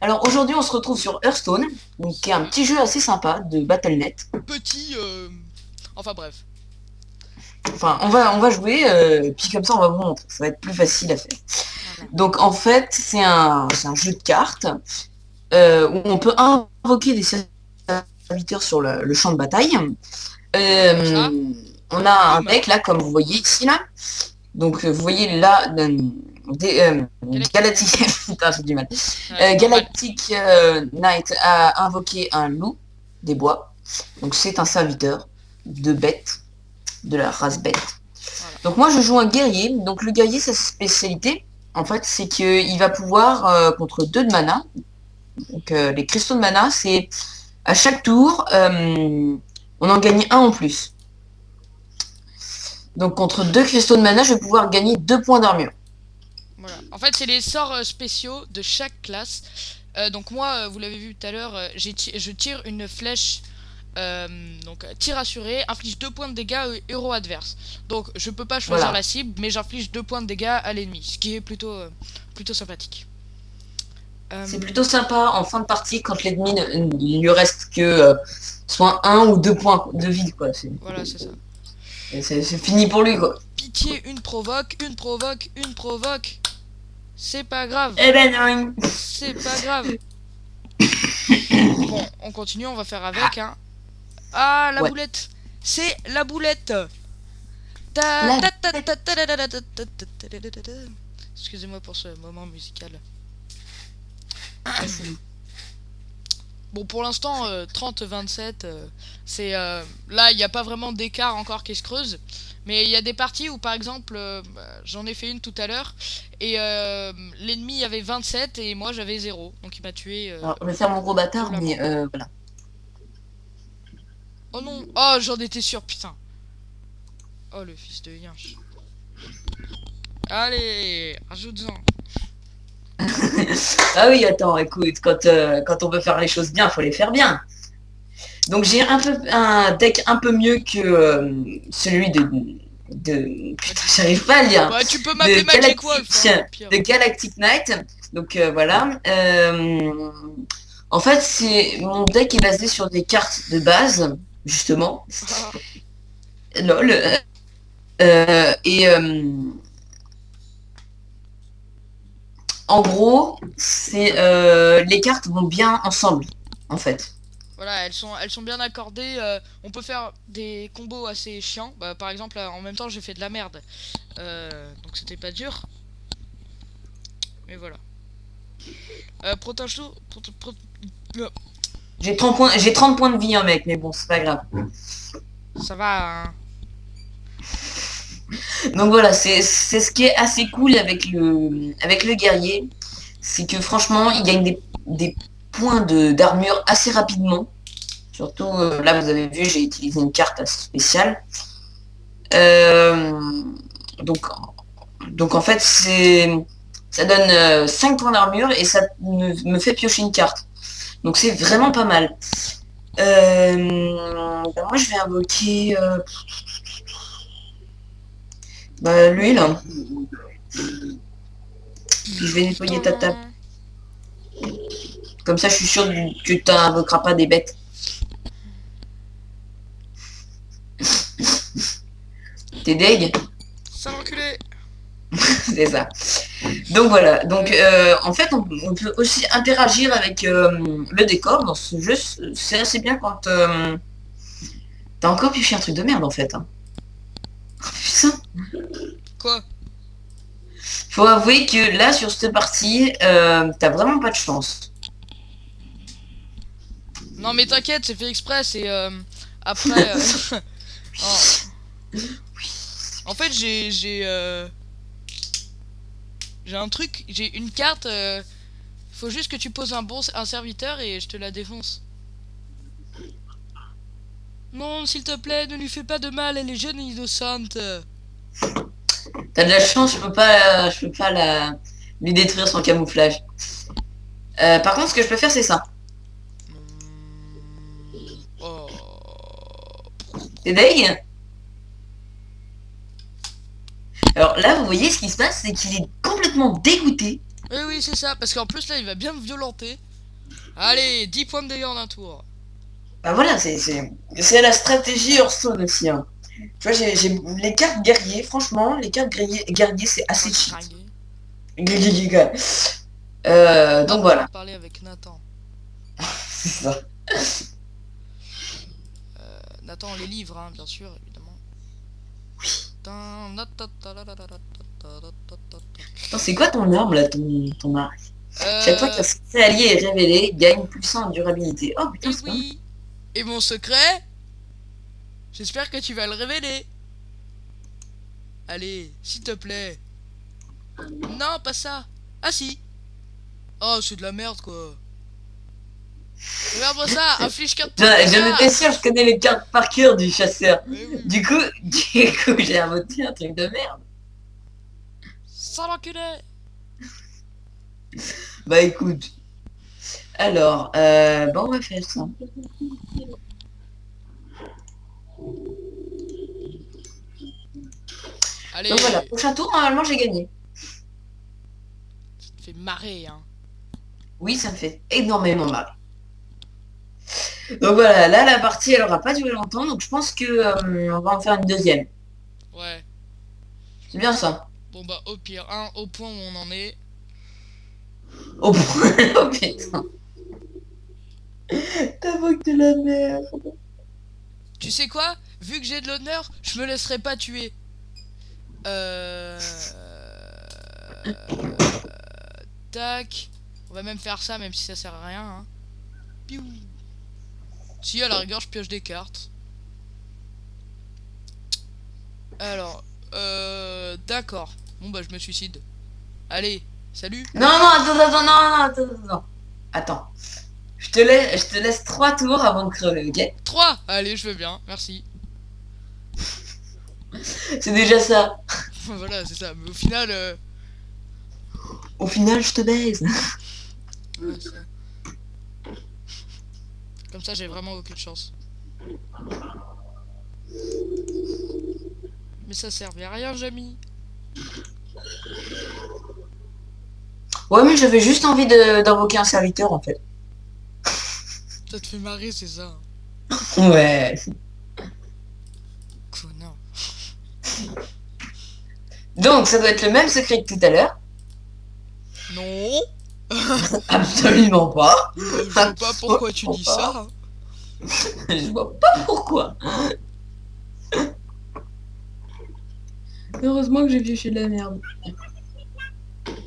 Alors aujourd'hui on se retrouve sur Hearthstone, donc qui est un petit jeu assez sympa de Battle.net. Enfin bref. Enfin on va jouer, puis comme ça on va vous montrer, ça va être plus facile à faire. Voilà. Donc en fait c'est un jeu de cartes où on peut invoquer des serviteurs sur le champ de bataille. On a un deck là comme vous voyez ici là. Donc vous voyez là Galactic putain, j'ai du mal. Galactic Knight a invoqué un loup des bois. Donc c'est un serviteur de bête, de la race bête. Voilà. Donc moi je joue un guerrier. Donc le guerrier, sa spécialité en fait c'est qu'il va pouvoir contre 2 de mana. Donc les cristaux de mana, c'est à chaque tour on en gagne un en plus. Donc contre 2 cristaux de mana, je vais pouvoir gagner 2 points d'armure. Voilà. En fait, c'est les sorts spéciaux de chaque classe. Donc moi, vous l'avez vu tout à l'heure, je tire une flèche. Donc tir assuré, inflige 2 points de dégâts au héros adverse. Donc je peux pas choisir la cible, mais j'inflige 2 points de dégâts à l'ennemi, ce qui est plutôt sympathique. C'est plutôt sympa en fin de partie quand l'ennemi il lui reste que soit 1 ou 2 points de vie quoi. Voilà, c'est ça. C'est fini pour lui quoi. Pitié, une provoque. C'est pas grave. Eh ben non. C'est pas grave. Bon, on continue, on va faire avec hein. Ah, la boulette. C'est la boulette. Excusez-moi pour ce moment musical. Bon, pour l'instant 30-27 c'est là il n'y a pas vraiment d'écart encore qui se creuse, mais il y a des parties où par exemple j'en ai fait une tout à l'heure et l'ennemi avait 27 et moi j'avais 0, donc il m'a tué. Alors, je vais faire mon gros bâtard mais voilà. Oh non, oh j'en étais sûr, putain. Oh le fils de yinche. Allez, rajoute-en. Ah oui, attends, écoute, quand on veut faire les choses bien, faut les faire bien. Donc j'ai un deck un peu mieux que celui de putain, j'arrive pas à le dire. Ouais, tu peux m'appeler Magic Wolf, hein, de Galactic Knight. Donc voilà. En fait, mon deck est basé sur des cartes de base, justement. Lol. En gros, les cartes vont bien ensemble, en fait. Voilà, elles sont bien accordées. On peut faire des combos assez chiants. Bah, par exemple, en même temps, j'ai fait de la merde. Donc c'était pas dur. Mais voilà. Protège-toi. J'ai 30 points de vie, hein, mec, mais bon, c'est pas grave. Ça va, hein. Donc voilà, c'est ce qui est assez cool avec le guerrier. C'est que franchement, il gagne des points d'armure assez rapidement. Surtout, là, vous avez vu, j'ai utilisé une carte assez spéciale. Donc en fait, ça donne 5 points d'armure et ça me fait piocher une carte. Donc c'est vraiment pas mal. Moi, je vais invoquer... lui, là. Puis je vais nettoyer ta table. Comme ça, je suis sûr que tu n'invoqueras pas des bêtes. T'es deg? Ça l'enculé. C'est ça. Donc voilà. Donc en fait, on peut aussi interagir avec le décor dans ce jeu. C'est assez bien quand t'as encore pioché un truc de merde en fait. Hein. Putain. Quoi? Faut avouer que là, sur cette partie, t'as vraiment pas de chance. Non mais t'inquiète, c'est fait exprès, c'est après... Oh. En fait j'ai un truc, j'ai une carte, faut juste que tu poses un serviteur et je te la défonce. Non, s'il te plaît, ne lui fais pas de mal, elle est jeune et innocente. T'as de la chance, je peux pas lui détruire son camouflage. Par contre, ce que je peux faire, c'est ça. Oh. T'es deg? Alors là, vous voyez, ce qui se passe, c'est qu'il est complètement dégoûté. Eh oui, c'est ça, parce qu'en plus là, il va bien me violenter. Allez, 10 points de dégâts en un tour. Bah voilà, c'est la stratégie Hearthstone aussi, hein. Tu vois, j'ai les cartes guerriers, franchement, les cartes guerriers, c'est assez cheat. Fringué. Donc Hop, on va voilà, parler avec Nathan. c'est ça. Nathan, les livres, hein, bien sûr, évidemment. Attends, c'est quoi ton arme là, ton mari? Chaque fois Euh, qu'un secret allié est révélé, gagne puissant en durabilité. Oh putain, et c'est pas mal. oui. Et mon secret, j'espère que tu vas le révéler. Allez, s'il te plaît. Non, pas ça. Ah si. Oh, c'est de la merde, quoi. Regarde-moi ça, inflige 4 points de J'en étais dégâts. sûr, je connais les cartes par cœur du chasseur. Mais oui. Du coup, j'ai inventé un truc de merde. Sale enculé. Bah écoute, alors, bon, on va faire ça. Allez, Donc voilà, prochain tour, normalement, j'ai gagné. ça te fait marrer, hein. Oui, ça me fait énormément mal. Donc voilà, là, la partie, elle aura pas duré longtemps, donc je pense que on va en faire une deuxième. Ouais. C'est bien ça. Bon bah au pire, hein, au point où on en est. Oh, oh putain. T'invoques de la merde. Tu sais quoi? Vu que j'ai de l'honneur, je me laisserai pas tuer. Euh... Tac. On va même faire ça, même si ça sert à rien. Hein. Piou. Si, à la rigueur, je pioche des cartes. Alors, d'accord. Bon, bah, je me suicide. Allez, salut. Non, non, attends. Attends. Je te laisse 3 tours avant de crever, ok? 3. Allez, je veux bien, merci. C'est déjà ça. Voilà, c'est ça. Mais au final, Au final, je te baise. ouais, ça. Comme ça, j'ai vraiment aucune chance. Mais ça servait à rien, Jamy. Ouais, mais j'avais juste envie d'invoquer un serviteur, en fait. Ça te fait marrer, c'est ça. Ouais. Connard. Donc, ça doit être le même secret que tout à l'heure. Non. Absolument pas. Je vois pas pourquoi tu dis ça. Hein. Je vois pas pourquoi. Heureusement que j'ai pioché de la merde.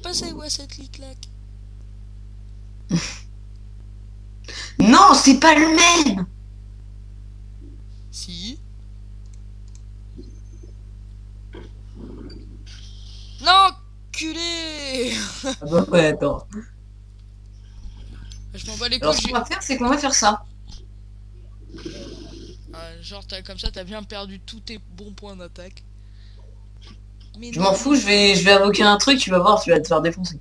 Passez où cette clic-clac? Non, c'est pas le même. Si. Non, culé. Ah bah ouais, attends. Je m'en bats les Alors, couilles. ce qu'on va faire, c'est qu'on va faire ça. Genre, comme ça, t'as bien perdu tous tes bons points d'attaque. Mais Je non. m'en fous, je vais invoquer un truc, tu vas voir, tu vas te faire défoncer.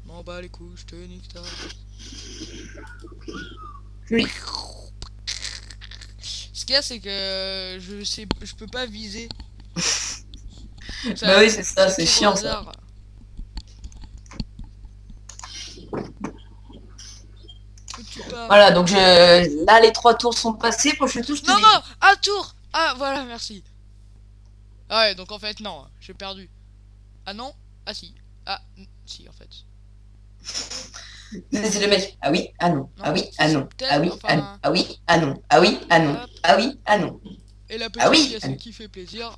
M'en bats les couilles, je te nique ta. Oui. Ce qu'il y a, c'est que je peux pas viser. Bah oui, c'est ça, c'est tire au chiant ça. hasard. Ou tu pas. Voilà, donc là, les 3 tours sont passés, prochain tour, je te Non, dis. non, un tour. Ah, voilà, merci. Ah ouais, donc en fait, non, j'ai perdu. Ah non. Ah si. Ah, si, en fait. C'est le mec. Ah oui, ah non. Ah oui, ah c'est non. peut-être, Ah oui, ah non. enfin. Ah oui, ah non. Ah oui, ah non. Hop. Ah oui, ah non. Et la Ah petite oui, pièce ah non. qui fait plaisir.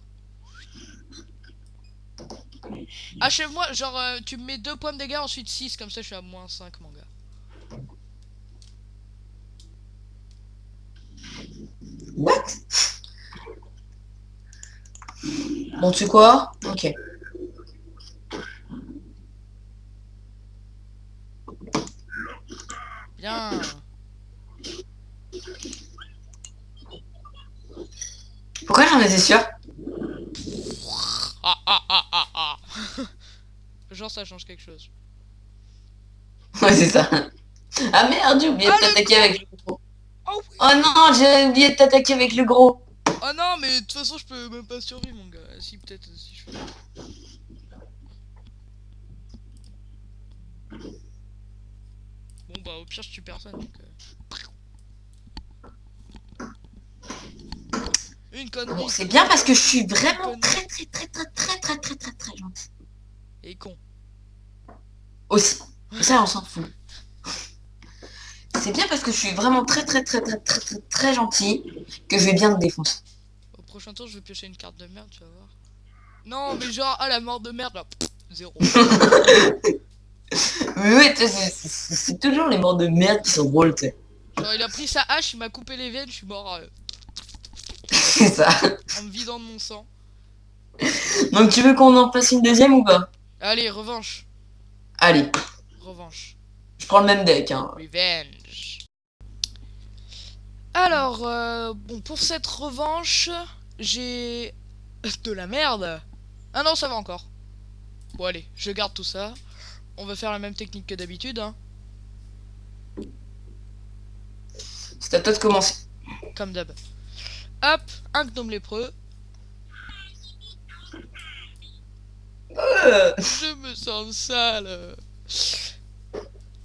Achève-moi, genre, tu me mets 2 points de dégâts, ensuite 6, comme ça je suis à -5, mon gars. What? Bon, tu sais quoi? Ok. Bien. Pourquoi j'en étais sûr? Ah ah ah ah ah. Genre ça change quelque chose. Ouais, c'est ça. Ah merde, j'ai oublié de Ah, le t'attaquer avec le gros. Oh oui. Oh non, j'ai oublié de t'attaquer avec le gros. Oh non, mais de toute façon, je peux même pas survivre, mon gars. Si, peut-être, si je fais. Bon, bah, au pire, je tue personne. Donc, Une connerie. Bon, c'est bien parce que je suis vraiment Connerie. très gentil. Et con. Aussi. Ça, on s'en fout. C'est bien parce que je suis vraiment très gentil que je vais bien te défoncer. Au prochain tour, je vais piocher une carte de merde, tu vas voir. Non, mais genre, ah, la mort de merde, là. Zéro. Mais oui, c'est toujours les morts de merde qui sont drôles, tu sais. Genre, il a pris sa hache, il m'a coupé les veines, je suis mort C'est ça. en me vidant de mon sang. Donc tu veux qu'on en fasse une deuxième ou pas? Allez, revanche. Allez, Revanche. je prends le même deck. Hein. Revenge. Alors, bon, pour cette revanche, j'ai de la merde. Ah non, ça va encore. Bon, allez, je garde tout ça. On va faire la même technique que d'habitude, hein. C'est à toi de commencer. Comme d'hab. Hop, un gnome lépreux. Je me sens sale.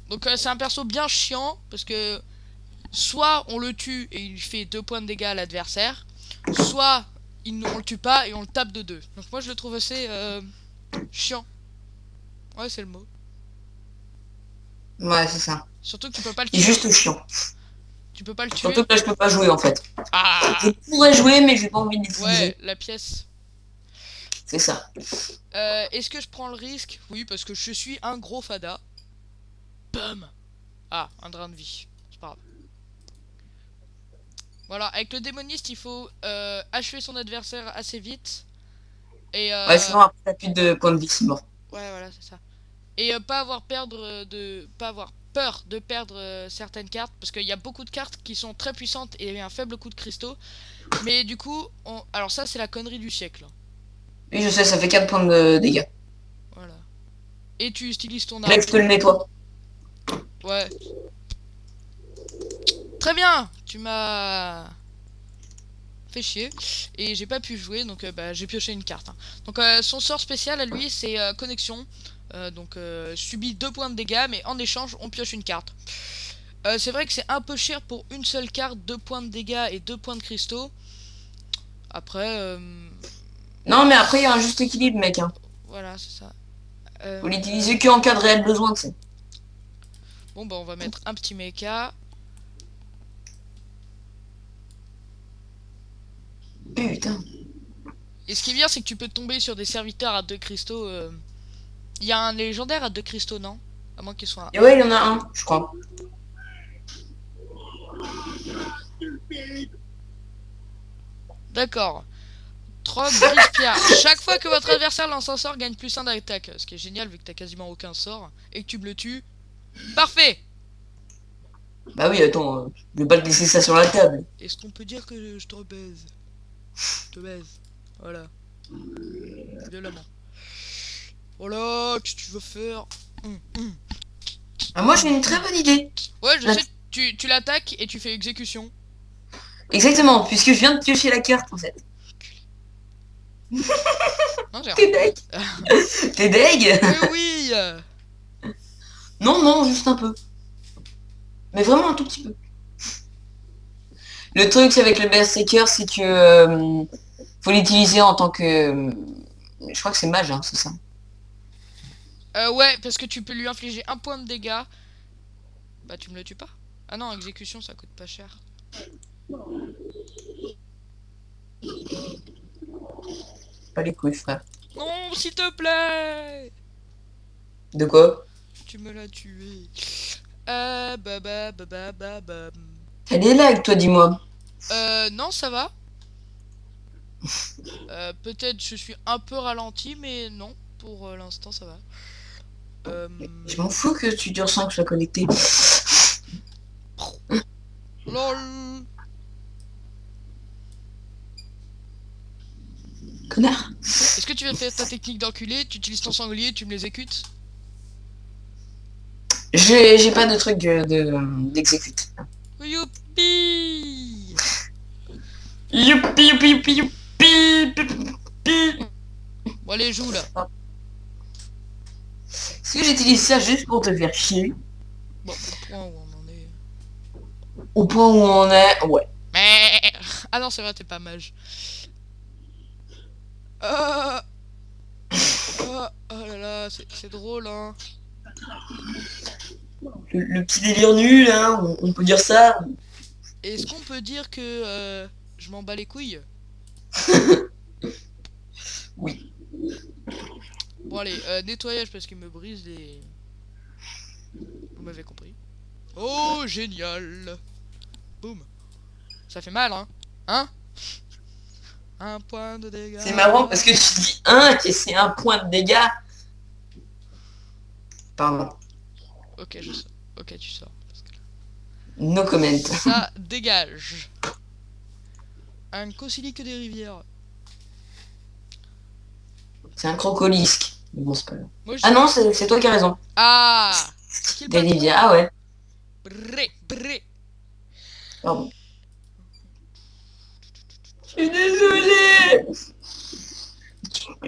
Donc, c'est un perso bien chiant, parce que soit on le tue et il fait 2 points de dégâts à l'adversaire, soit on le tue pas et on le tape de 2. Donc moi je le trouve assez chiant. Ouais, c'est le mot. Ouais, c'est ça. Surtout que tu peux pas le Il est tuer. juste chiant. Tu peux pas le tuer. Surtout que là, je peux pas jouer en fait. Ah Je pourrais jouer, mais j'ai pas envie de l'utiliser. ouais, la pièce. C'est ça. Est-ce que je prends le risque? Oui, parce que je suis un gros fada. Bam. Ah, un drain de vie. C'est pas grave. Voilà, avec le démoniste, il faut achever son adversaire assez vite. Et Ouais, sinon après t'as plus de points de vie, c'est mort. ouais, voilà, c'est ça. Et pas avoir peur de perdre certaines cartes, parce qu'il y a beaucoup de cartes qui sont très puissantes et un faible coup de cristaux. Mais du coup, alors ça c'est la connerie du siècle. Oui, je sais, ça fait 4 points de dégâts. Voilà. Et tu utilises ton Là, arme. je te le nettoie. Ouais. Très bien. Tu m'as fait chier et j'ai pas pu jouer, donc bah, j'ai pioché une carte, hein. Donc son sort spécial à lui c'est connexion. Donc subit 2 points de dégâts, mais en échange on pioche une carte. C'est vrai que c'est un peu cher pour une seule carte, 2 points de dégâts et 2 points de cristaux. Après Non, mais après, il y a un juste équilibre, mec. Hein. voilà, c'est ça. Faut l'utiliser que en cas de réel besoin, tu sais. Bon bah on va mettre un petit mecha. Putain. Et ce qui est bien c'est que tu peux tomber sur des serviteurs à 2 cristaux. Il y a un légendaire à 2 cristaux, non? À moins qu'il soit un. Et ouais, il y en a un, je crois. D'accord. Trog, brise-pierre. Chaque fois que votre adversaire lance un sort, gagne plus 1 d'attaque. Ce qui est génial vu que t'as quasiment aucun sort. Et que tu me le tues. Parfait! Bah oui, attends, je vais pas te laisser ça sur la table. Est-ce qu'on peut dire que je te baise? Je te baise. Voilà. Violemment. Voilà, qu'est-ce que tu veux faire? Ah, moi, j'ai une très bonne idée. Ouais, je sais, tu l'attaques et tu fais exécution. Exactement, puisque je viens de piocher la carte, en fait. Non, j'ai T'es deg? T'es deg? Mais oui! Non, non, juste un peu. Mais vraiment un tout petit peu. Le truc avec le Berserker, c'est que faut l'utiliser en tant que... je crois que c'est mage, hein, c'est ça. Ouais, parce que tu peux lui infliger 1 point de dégâts. Bah, tu me le tues pas? Ah non, exécution, ça coûte pas cher. Pas les couilles, frère. Non, s'il te plaît! De quoi? Tu me l'as tué. Bah. Elle est là avec toi, dis-moi. Non, ça va. Peut-être je suis un peu ralenti, mais non, pour l'instant ça va. Je m'en fous que tu dures sans que je sois connecté. LOL. Connard. Est-ce que tu vas faire ta technique d'enculé? Tu utilises ton sanglier, tu me l'exécutes? J'ai pas de truc d'exécute. Youpi! Youpi, youpi, youpi, youpi. Bon, allez, joue là. Est-ce que j'utilise ça juste pour te faire chier? Bon, au point où on en est. Au point où on est, ouais. Mais... Ah non, c'est vrai, t'es pas mage. Oh, oh là là, c'est drôle, hein. Le petit délire nul, hein, on peut dire ça. Est-ce qu'on peut dire que je m'en bats les couilles? Oui. Bon, allez, nettoyage parce qu'il me brise les... Vous m'avez compris. Oh, génial! Boum. Ça fait mal, hein? Hein? Un point de dégâts. C'est marrant parce que tu dis 1 et c'est un point de dégâts. Pardon. Ok, je sors. Ok, tu sors. No comment. Ça dégage. Un cosilique des rivières. C'est un crocolisque. Mais bon, c'est pas grave. Moi, je... Ah non, c'est toi qui as raison. Ah! Qui est le Des patron? rivières, ah ouais. Bré, bré. Pardon. Je suis désolé.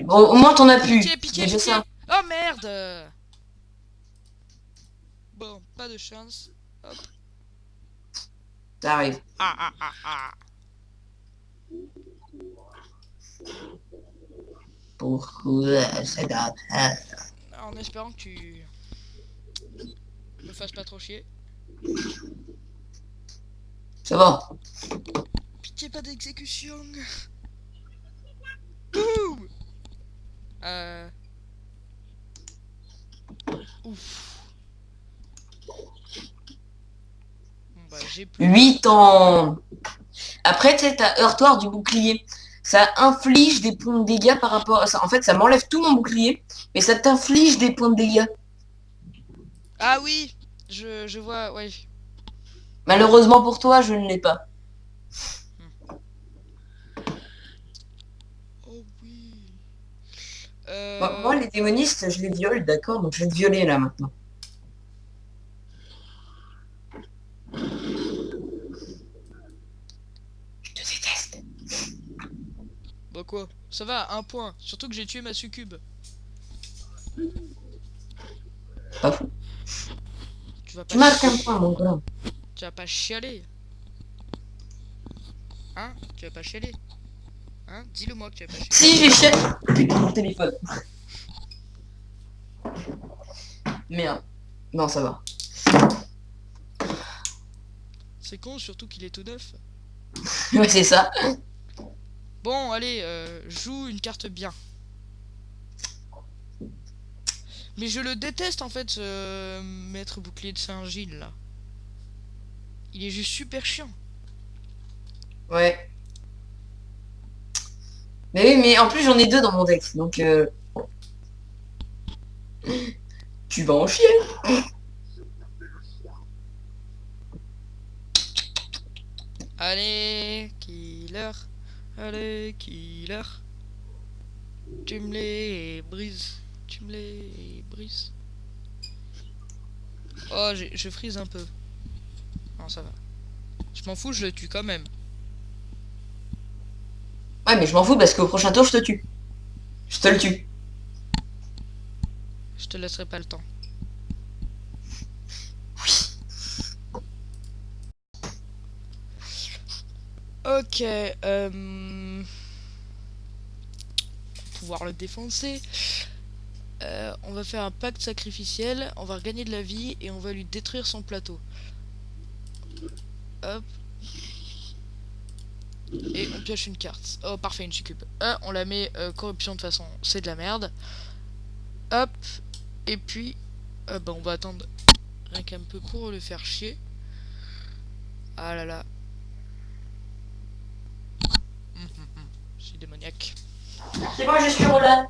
Bon, au moins t'en as plus. Pitié, pitié, Déjà pitié. ça. Oh merde! Bon, pas de chance. Hop. Ça arrive. Ah, ah, ah, ah. Pourquoi ça date? En espérant que tu me fasses pas trop chier. Ça va. Pitié, pas d'exécution. Boum. Ouf. Bon bah j'ai plus. 8 ans. Après, tu sais, t'as heurtoir du bouclier. Ça inflige des points de dégâts par rapport à ça. En fait, ça m'enlève tout mon bouclier, mais ça t'inflige des points de dégâts. Ah oui, je vois, ouais. Malheureusement pour toi, je ne l'ai pas. Oh oui. Moi, les démonistes, je les viole, d'accord? Donc, je vais te violer là maintenant. Je te déteste. Bah quoi? Ça va, un point. Surtout que j'ai tué ma succube. Pas fou. Tu vas pas Tu marques un point, mon gars. Tu vas pas chialer. Hein? Tu vas pas chialer. Hein? Dis-le moi que tu vas pas chialer. Si, j'ai chialé. Putain, mon téléphone. Merde. Non, ça va. C'est con, surtout qu'il est tout neuf. Ouais, c'est ça. Bon, allez, joue une carte bien. Mais je le déteste en fait, ce maître bouclier de Saint-Gilles là. Il est juste super chiant. Ouais. Mais oui, mais en plus, j'en ai 2 dans mon deck. Donc, tu vas en chier. Allez, killer. Allez, killer. Tu me les brises. Tu me les brises. Oh, je frise un peu. Non, ça va. Je m'en fous, je le tue quand même. Ouais, mais je m'en fous parce qu'au prochain tour, je te tue. Je te le tue. Je te laisserai pas le temps. Ok, pouvoir le défoncer. On va faire un pacte sacrificiel, on va regagner de la vie et on va lui détruire son plateau. Hop. Et on pioche une carte. Oh parfait, une succube. On la met corruption de toute façon, c'est de la merde. Hop. Et puis, bah, on va attendre rien qu'un peu pour le faire chier. Ah là là. Je suis démoniaque. C'est bon, je suis Roland.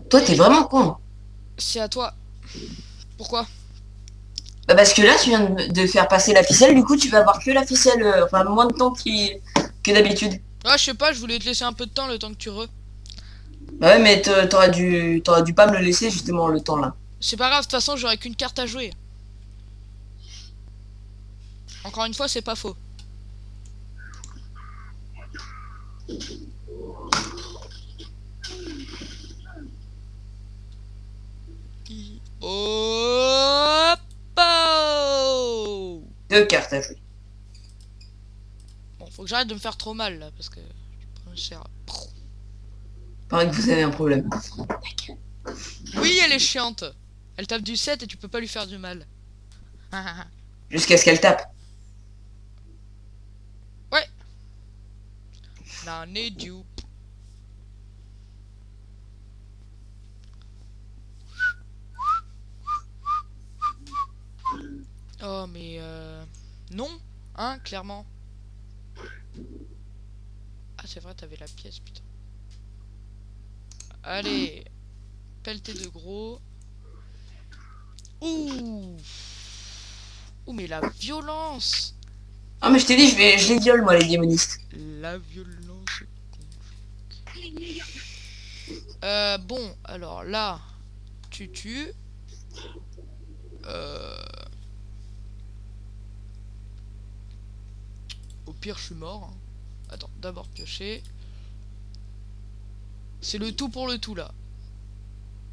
Toi, t'es vraiment con. C'est à toi. Pourquoi? Bah parce que là, tu viens de faire passer la ficelle, du coup, tu vas avoir que la ficelle, enfin, moins de temps que d'habitude. Ah, je sais pas, je voulais te laisser un peu de temps le temps que tu re. Bah ouais, mais t'aurais dû pas me le laisser justement le temps là. C'est pas grave, de toute façon, j'aurais qu'une carte à jouer. Encore une fois, c'est pas faux. Hop, oh. 2 cartes à jouer. Bon, faut que j'arrête de me faire trop mal là, parce que je prends cher. Paraît que vous avez un problème. Oui, elle est chiante. Elle tape du 7 et tu peux pas lui faire du mal. Jusqu'à ce qu'elle tape. Ouais. N'en est dupe. Oh mais non, hein, clairement. Ah c'est vrai, t'avais la pièce, putain. Allez, pelleté de gros. Ouh. Ouh mais la violence. Ah mais je t'ai dit, je les viole moi les démonistes. La violence. Bon, alors là, tu tues. Au pire, je suis mort. Hein. Attends, d'abord piocher. C'est le tout pour le tout là.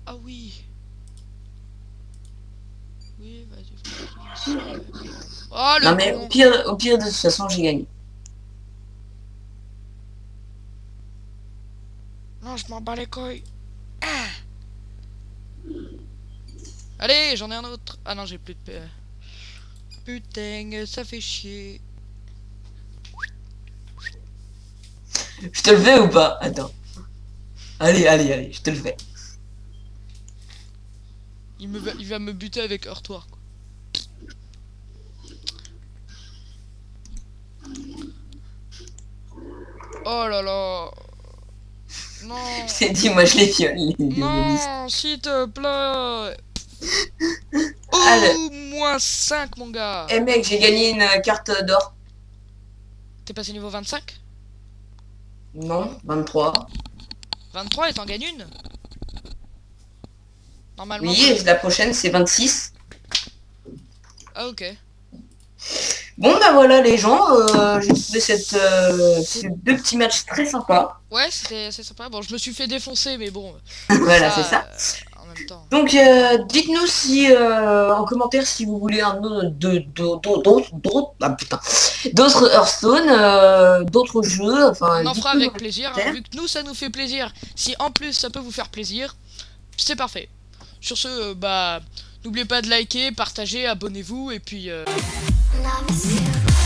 Ah oui. Oui, vas-y. Oh le Non mais con. au pire de toute façon j'ai gagné. Non, je m'en bats les couilles. Ah. Allez, j'en ai un autre. Ah non, j'ai plus de paix. Putain, ça fait chier. Je te le fais ou pas? Attends. Allez, je te le fais. Il va me buter avec heurtoir quoi. Oh là là. Non. Je t'ai dit, moi je les viole les démonistes. Non, s'il te plaît. Allez. Oh, moins 5 mon gars. Eh mec, j'ai gagné une carte d'or. T'es passé niveau 25? Non, 23. 23 et t'en gagnes une? Normalement. Oui, et la prochaine c'est 26. Ah ok. Bon bah voilà les gens, j'ai trouvé ces 2 petits matchs très sympas. Ouais, c'était assez sympa. Bon, je me suis fait défoncer, mais bon. Voilà, c'est ça. En même temps. Donc dites-nous si en commentaire si vous voulez un autre d'autres Hearthstone, d'autres jeux, enfin On en fera dites-nous avec dans les plaisir, hein, commentaires. vu que nous ça nous fait plaisir. Si en plus ça peut vous faire plaisir, c'est parfait. Sur ce, bah, n'oubliez pas de liker, partager, abonnez-vous et puis. Love is